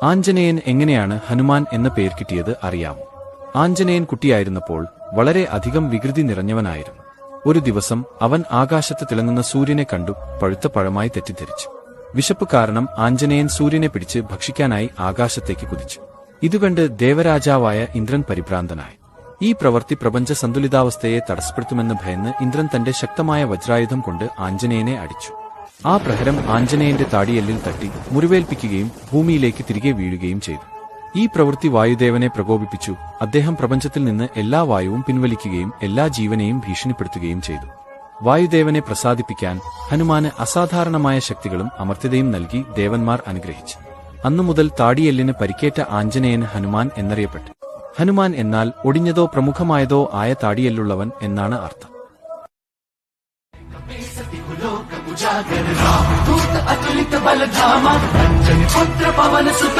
ആഞ്ജനേയൻ എങ്ങനെയാണ് ഹനുമാൻ എന്ന പേര് കിട്ടിയത് അറിയാമോ? ആഞ്ജനേയൻ കുട്ടിയായിരുന്നപ്പോൾ വളരെ അധികം വികൃതി നിറഞ്ഞവനായിരുന്നു. ഒരു ദിവസം അവൻ ആകാശത്ത് തിളങ്ങുന്ന സൂര്യനെ കണ്ടു പഴുത്ത പഴമായി തെറ്റിദ്ധരിച്ചു. വിശപ്പ് കാരണം ആഞ്ജനേയൻ സൂര്യനെ പിടിച്ച് ഭക്ഷിക്കാനായി ആകാശത്തേക്ക് കുതിച്ചു. ഇതുകണ്ട് ദേവരാജാവായ ഇന്ദ്രൻ പരിഭ്രാന്തനായി. ഈ പ്രവൃത്തി പ്രപഞ്ച സന്തുലിതാവസ്ഥയെ തടസ്സപ്പെടുത്തുമെന്ന് ഭയന്ന് ഇന്ദ്രൻ തന്റെ ശക്തമായ വജ്രായുധം കൊണ്ട് ആഞ്ജനേയനെ അടിച്ചു. ആ പ്രഹരം ആഞ്ജനേയന്റെ താടിയെല്ലിൽ തട്ടി മുറിവേൽപ്പിക്കുകയും ഭൂമിയിലേക്ക് തിരികെ വീഴുകയും ചെയ്തു. ഈ പ്രവൃത്തി വായുദേവനെ പ്രകോപിപ്പിച്ചു. അദ്ദേഹം പ്രപഞ്ചത്തിൽ നിന്ന് എല്ലാ വായുവും പിൻവലിക്കുകയും എല്ലാ ജീവനെയും ഭീഷണിപ്പെടുത്തുകയും ചെയ്തു. വായുദേവനെ പ്രസാദിപ്പിക്കാൻ ഹനുമാന് അസാധാരണമായ ശക്തികളും അമർത്യതയും നൽകി ദേവന്മാർ അനുഗ്രഹിച്ചു. അന്നുമുതൽ താടിയെല്ലിന് പരിക്കേറ്റ ആഞ്ജനേയൻ ഹനുമാൻ എന്നറിയപ്പെട്ടു. ഹനുമാൻ എന്നാൽ ഒടിഞ്ഞതോ പ്രമുഖമായതോ ആയ താടിയെല്ലുള്ളവൻ എന്നാണ് അർത്ഥം. उजागर राम दूत अतुलित बल धामा अंजनी पुत्र पवन सुत